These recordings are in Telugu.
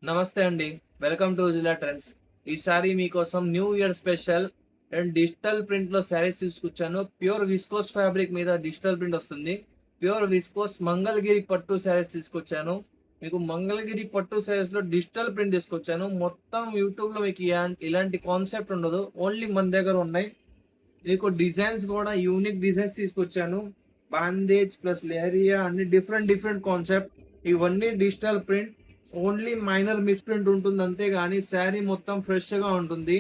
నమస్తే అండి. వెల్కమ్ టు జిల్లా ట్రెండ్స్. ఈసారి మీకోసం new year special and digital ప్రింట్‌లో శారీస్ తీసుకొచ్చాను. ప్యూర్ విస్కోస్ ఫ్యాబ్రిక్ మీద డిజిటల్ ప్రింట్ వస్తుంది. ప్యూర్ విస్కోస్ మంగళగిరి పట్టు శారీస్ తీసుకొచ్చాను. మీకు మంగళగిరి పట్టు శారీస్‌లో డిజిటల్ ప్రింట్ తీసుకొచ్చాను. మొత్తం యూట్యూబ్‌లో మీకు ఇలాంటి కాన్సెప్ట్ ఉండదు. ఓన్లీ మన దగ్గర ఉన్నాయి. మీకు డిజైన్స్ కూడా యూనిక్ డిజైన్స్ తీసుకొచ్చాను. బాందేజ్ ప్లస్ లేరియా అన్ని డిఫరెంట్ డిఫరెంట్ కాన్సెప్ట్. ఇవన్నీ digital print. Only minor misprint ఉంటుంది అంతే గాని శారీ మొత్తం ఫ్రెష్‌గా ఉంటుంది.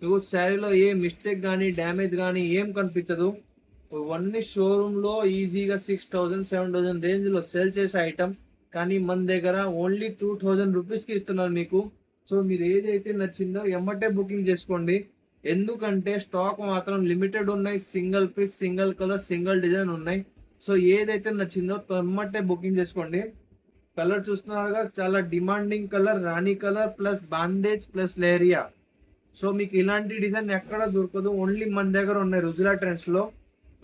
మీకు శారీలో ఏ మిస్టేక్ గాని, డ్యామేజ్ గాని ఏం కనిపించదు. ఇవన్నీ షోరూమ్‌లో ఈజీగా 6000, 7000 రేంజ్‌లో సేల్ చేసే ఐటెమ్. కానీ మన దగ్గర ఓన్లీ 2000 రూపీస్‌కి ఇస్తున్నాను మీకు. సో మీరు ఏదైతే నచ్చిందో ఎమ్మటే బుకింగ్ చేసుకోండి. ఎందుకంటే స్టాక్ మాత్రం లిమిటెడ్ ఉన్నాయి. Single piece, single colour, single design ఉన్నాయి. సో ఏదైతే నచ్చిందో ఎమ్మటే బుకింగ్ చేసుకోండి. కలర్ చూస్తున్నారుగా, చాలా డిమాండింగ్ కలర్, రాణి colour plus bandhej plus leheriya. So మీకు ఇలాంటి డిజైన్ ఎక్కడ దొరకదు. ఓన్లీ మన దగ్గర ఉన్నాయి రుజులా ట్రెండ్స్ లో.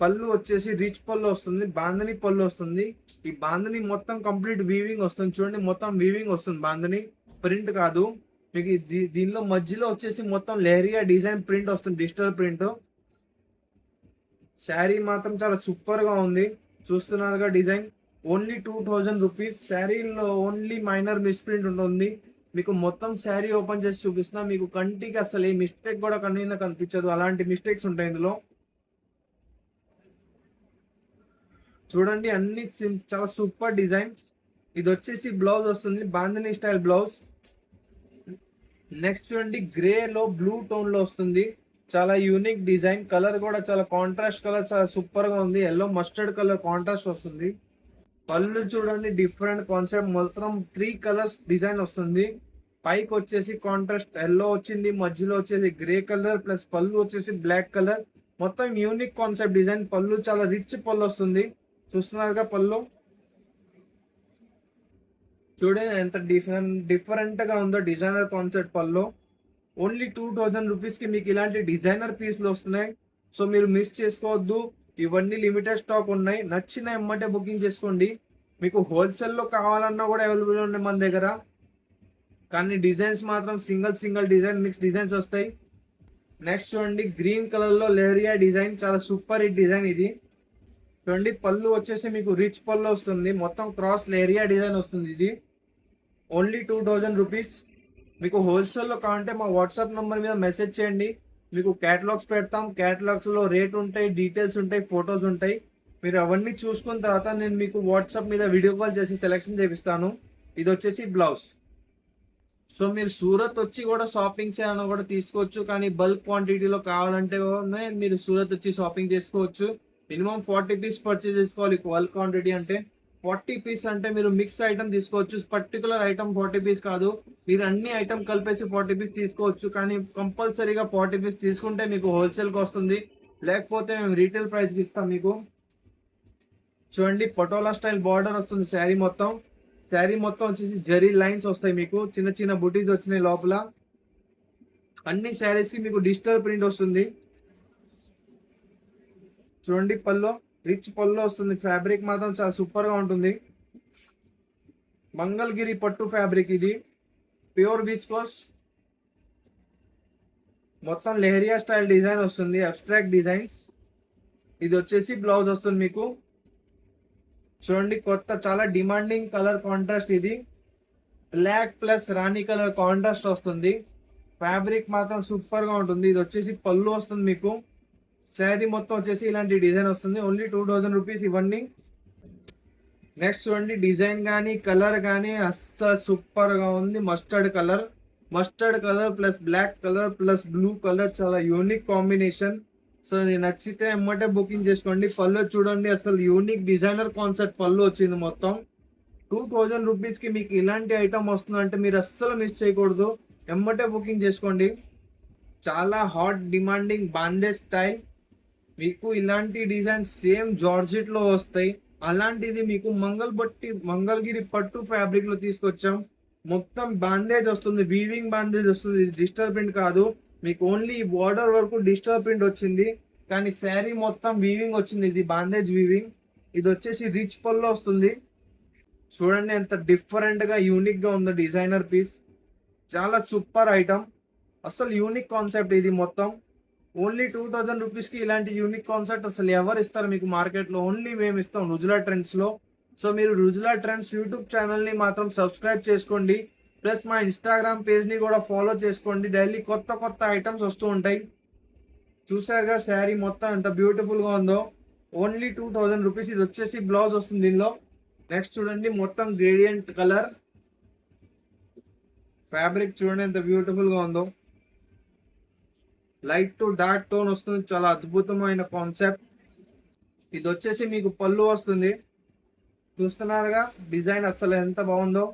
పళ్ళు వచ్చేసి రిచ్ పళ్ళు వస్తుంది, బాందని పళ్ళు వస్తుంది. ఈ బాందని మొత్తం కంప్లీట్ వీవింగ్ వస్తుంది. చూడండి, మొత్తం వీవింగ్ వస్తుంది. బాందని ప్రింట్ కాదు మీకు. దీనిలో మధ్యలో వచ్చేసి మొత్తం లేరియా డిజైన్ ప్రింట్ వస్తుంది, డిజిటల్ ప్రింట్. శారీ మాత్రం చాలా సూపర్ గా ఉంది. చూస్తున్నారుగా డిజైన్. Only 2000 rupees. శారీలో ఓన్లీ మైనర్ మిస్ప్రింట్ ఉంటుంది. మీకు మొత్తం శారీ ఓపెన్ చేసి చూపిస్తున్నా. మీకు కంటికి అసలు ఏ మిస్టేక్ కూడా కన్నీన కనిపించదు. అలాంటి మిస్టేక్స్ ఉంటాయి ఇందులో. చూడండి, అన్ని చాలా సూపర్ డిజైన్. ఇది వచ్చేసి బ్లౌజ్ వస్తుంది, బాందిని స్టైల్ బ్లౌజ్. నెక్స్ట్ చూడండి, గ్రే లో బ్లూ టోన్ లో వస్తుంది. చాలా యూనిక్ డిజైన్. కలర్ కూడా చాలా కాంట్రాస్ట్ కలర్, చాలా సూపర్ గా ఉంది. ఎల్లో మస్టర్డ్ కలర్ కాంట్రాస్ట్ వస్తుంది. పళ్ళు చూడండి, డిఫరెంట్ కాన్సెప్ట్. మొత్తం 3 కలర్స్ డిజైన్ వస్తుంది. పైకి వచ్చేసి కాంట్రాస్ట్ ఎల్లో వచ్చింది, మధ్యలో వచ్చేసి గ్రే కలర్ ప్లస్ పళ్ళు వచ్చేసి బ్లాక్ కలర్. మొత్తం యూనిక్ కాన్సెప్ట్ డిజైన్. పళ్ళు చాలా రిచ్ పళ్ళు వస్తుంది. చూస్తున్నారుగా పళ్ళు. చూడండి ఎంత డిఫరెంట్ గా ఉందో డిజైనర్ కాన్సెప్ట్ పళ్ళు. ఓన్లీ 2000 రూపీస్ కి మీకు ఇలాంటి డిజైనర్ పీస్లు వస్తున్నాయి. సో మీరు మిస్ చేసుకోవద్దు. ఇవన్నీ లిమిటెడ్ స్టాక్ ఉన్నాయి. నచ్చిన ఎమ్మటే బుకింగ్ చేసుకోండి. మీకు హోల్సేల్లో కావాలన్నా కూడా అవైలబుల్ ఉన్నాయి మన దగ్గర. కానీ డిజైన్స్ మాత్రం సింగిల్ డిజైన్, మిక్స్ డిజైన్స్ వస్తాయి. నెక్స్ట్ చూడండి, గ్రీన్ కలర్ లో లేరియా డిజైన్. చాలా సూపర్ హిట్ డిజైన్ ఇది. చూడండి, పళ్ళు వచ్చేసి మీకు రిచ్ పళ్ళు వస్తుంది. మొత్తం క్రాస్ లేరియా డిజైన్ వస్తుంది. ఇది ఓన్లీ 2000 రూపీస్. మీకు హోల్సేల్లో కావాలంటే మా వాట్సాప్ నంబర్ మీద మెసేజ్ చేయండి. మీకు క్యాటలాగ్స్ పెడతాం. క్యాటలాగ్స్ లో రేట్ ఉంటాయి, డీటెయిల్స్ ఉంటాయి, ఫొటోస్ ఉంటాయి. మీరు అవన్నీ చూసుకున్న తర్వాత నేను మీకు వాట్సాప్ మీద వీడియో కాల్ చేసి సెలెక్షన్ చేపిస్తాను. ఇది వచ్చేసి బ్లౌజ్. సో మీరు సూరత్ వచ్చి కూడా షాపింగ్ చేయాలని కూడా తీసుకోవచ్చు. కానీ బల్క్ క్వాంటిటీలో కావాలంటే మీరు సూరత్ వచ్చి షాపింగ్ చేసుకోవచ్చు. మినిమం 40 పీస్ పర్చేజ్ చేసుకోవాలి. బల్క్ క్వాంటిటీ అంటే 40 పీస్ అంటే మీరు మిక్స్ ఐటమ్ తీసుకోవచ్చు. పర్టికులర్ ఐటమ్ 40 పీస్ కాదు, మీరు అన్ని ఐటమ్ కలిపేసి 40 పీస్ తీసుకోవచ్చు. కానీ కంపల్సరీగా 40 పీస్ తీసుకుంటే మీకు హోల్సేల్కి వస్తుంది. లేకపోతే మేము రీటైల్ ప్రైస్కి ఇస్తాం మీకు. చూడండి, పటోలా స్టైల్ బార్డర్ వస్తుంది శారీ మొత్తం. శారీ మొత్తం వచ్చేసి జరీ లైన్స్ వస్తాయి. మీకు చిన్న చిన్న బుటీస్ వచ్చినాయి లోపల. అన్ని శారీస్ కి మీకు డిజిటల్ ప్రింట్ వస్తుంది. చూడండి, పళ్ళు రిచ్ పళ్ళు వస్తుంది. ఫ్యాబ్రిక్ మాత్రం చాలా సూపర్ గా ఉంటుంది. మంగళగిరి పట్టు ఫ్యాబ్రిక్ ఇది. Pure viscose. మొత్తం లెహరియా స్టైల్ డిజైన్ వస్తుంది, అబ్స్ట్రాక్ట్ డిజైన్స్. ఇది వచ్చేసి బ్లౌజ్ వస్తుంది మీకు. చూడండి, కొత్త చాలా డిమాండింగ్ కలర్ కాంట్రాస్ట్ ఇది. బ్లాక్ ప్లస్ రాణి కలర్ కాంట్రాస్ట్ వస్తుంది. ఫ్యాబ్రిక్ మాత్రం సూపర్ గా ఉంటుంది. ఇది వచ్చేసి పళ్ళు వస్తుంది మీకు. శారీ మొత్తం వచ్చేసి ఇలాంటి డిజైన్ వస్తుంది. ఓన్లీ 2000 రూపీస్ ఇవన్నీ. నెక్స్ట్ చూడండి, డిజైన్ కానీ కలర్ కానీ అస్సలు సూపర్ గా ఉంది. Mustard colour plus black colour plus blue colour, చాలా యూనిక్ కాంబినేషన్. సో నచ్చితే ఎమ్మటే బుకింగ్ చేసుకోండి. పళ్ళు చూడండి, అసలు యూనిక్ డిజైనర్ కాన్సెప్ట్ పళ్ళు వచ్చింది మొత్తం. 2000 రూపీస్ కి మీకు ఇలాంటి ఐటమ్ వస్తుందంటే మీరు అస్సలు మిస్ చేయకూడదు. ఎమ్మటే బుకింగ్ చేసుకోండి. చాలా హాట్ డిమాండింగ్ బాందేజ్ స్టైల్. మీకు ఇలాంటి డిజైన్ సేమ్ జార్జెట్ లో వస్తాయి. అలాంటిది మీకు మంగళగిరి పట్టు ఫ్యాబ్రిక్ లో తీసుకొచ్చాం. మొత్తం బాందేజ్ వస్తుంది, వీవింగ్ బాందేజ్ వస్తుంది. ఇది డిజిటల్ ప్రింట్ కాదు. మీకు ఓన్లీ బార్డర్ వరకు డిజిటల్ ప్రింట్ వచ్చింది. కానీ శారీ మొత్తం వీవింగ్ వచ్చింది. ఇది బాందేజ్ వీవింగ్. ఇది వచ్చేసి రిచ్ పల్లో వస్తుంది. చూడండి ఎంత డిఫరెంట్ గా యూనిక్ గా ఉందో డిజైనర్ పీస్. చాలా సూపర్ ఐటమ్, అసలు యూనిక్ కాన్సెప్ట్ ఇది మొత్తం. ఓన్లీ 2000 రూపీస్కి ఇలాంటి యూనిక్ కాన్సెప్ట్ అసలు ఎవరు ఇస్తారు మీకు మార్కెట్లో? ఓన్లీ మేము ఇస్తాం రుజులా ట్రెండ్స్లో. సో మీరు రుజులా ట్రెండ్స్ యూట్యూబ్ ఛానల్ని మాత్రం సబ్స్క్రైబ్ చేసుకోండి, ప్లస్ మా ఇన్స్టాగ్రామ్ పేజ్ని కూడా ఫాలో చేసుకోండి. డైలీ కొత్త కొత్త ఐటమ్స్ వస్తూ ఉంటాయి. చూసారుగా శారీ మొత్తం ఎంత బ్యూటిఫుల్గా ఉందో. Only 2000 rupees. ఇది వచ్చేసి బ్లౌజ్ వస్తుంది దీనిలో. నెక్స్ట్ చూడండి, మొత్తం గ్రేడియంట్ కలర్ ఫ్యాబ్రిక్ చూడండి ఎంత బ్యూటిఫుల్గా ఉందో. లైట్ టు డార్క్ టోన్ వస్తుంది, చాలా అద్భుతమైన కాన్సెప్ట్. ఇది వచ్చేసి మీకు పళ్ళు వస్తుంది. చూస్తున్నారుగా డిజైన్ అసలు ఎంత బాగుందో.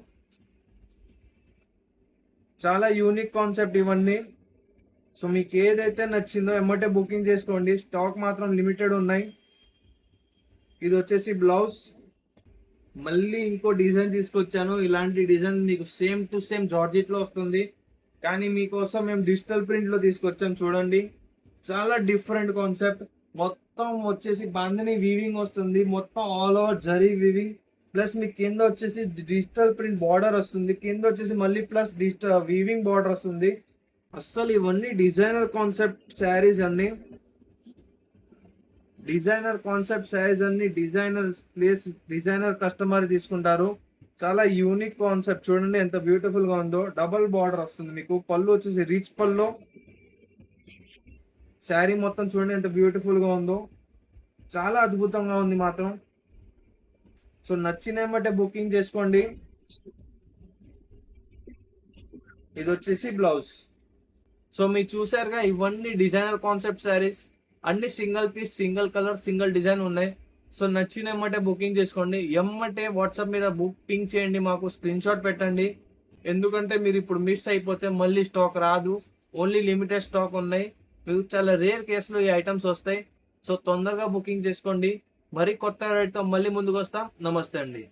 చాలా యూనిక్ కాన్సెప్ట్ ఇవన్నీ. సో మీకు ఏదైతే నచ్చిందో ఎమ్మటే బుకింగ్ చేసుకోండి, స్టాక్ మాత్రం లిమిటెడ్ ఉన్నాయి. ఇది వచ్చేసి బ్లౌజ్. మళ్ళీ ఇంకో డిజైన్ తీసుకొచ్చాను. ఇలాంటి డిజైన్ మీకు సేమ్ టు సేమ్ జార్జెట్ లో వస్తుంది, కానీ మీకోసం మేము డిజిటల్ ప్రింట్ లో తీసుకొచ్చాం. చూడండి చాలా డిఫరెంట్ కాన్సెప్ట్. మొత్తం వచ్చేసి బాందిని వీవింగ్ వస్తుంది, మొత్తం all over zari weaving, plus మీకు కింద వచ్చేసి డిజిటల్ ప్రింట్ బార్డర్ వస్తుంది, కింద వచ్చేసి మళ్ళీ ప్లస్ డిజిటల్ వీవింగ్ బార్డర్ వస్తుంది. అస్సలు ఇవన్నీ డిజైనర్ కాన్సెప్ట్ శారీస్ అన్ని, డిజైనర్ కాన్సెప్ట్ శారీస్ అన్ని డిజైనర్ ప్లేస్ డిజైనర్ కస్టమర్ తీసుకుంటారు. చాలా యూనిక్ కాన్సెప్ట్. చూడండి ఎంత బ్యూటిఫుల్ గా ఉందో. డబుల్ బార్డర్ వస్తుంది మీకు. పళ్ళు వచ్చేసి రిచ్ పళ్ళు. శారీ మొత్తం చూడండి ఎంత బ్యూటిఫుల్ గా ఉందో. చాలా అద్భుతంగా ఉంది మాత్రం. సో నచ్చినేమంటే బుకింగ్ చేసుకోండి. ఇది వచ్చేసి బ్లౌజ్. సో మీరు చూసారుగా ఇవన్నీ డిజైనర్ కాన్సెప్ట్ శారీస్, అన్ని single piece, single colour, single design ఉన్నాయి. సో నచ్చిన ఎమ్మటే బుకింగ్ చేసుకోండి. ఎమ్మటే వాట్సాప్ మీద బుకింగ్ చేయండి, మాకు స్క్రీన్ షాట్ పెట్టండి. ఎందుకంటే మీరు ఇప్పుడు మిస్ అయిపోతే మళ్ళీ స్టాక్ రాదు. ఓన్లీ లిమిటెడ్ స్టాక్ ఉన్నాయి. మీకు చాలా రేర్ కేసులో ఈ ఐటమ్స్ వస్తాయి. సో తొందరగా బుకింగ్ చేసుకోండి. మరి కొత్త రేట్తో మళ్ళీ ముందుకు వస్తాం. నమస్తే అండి.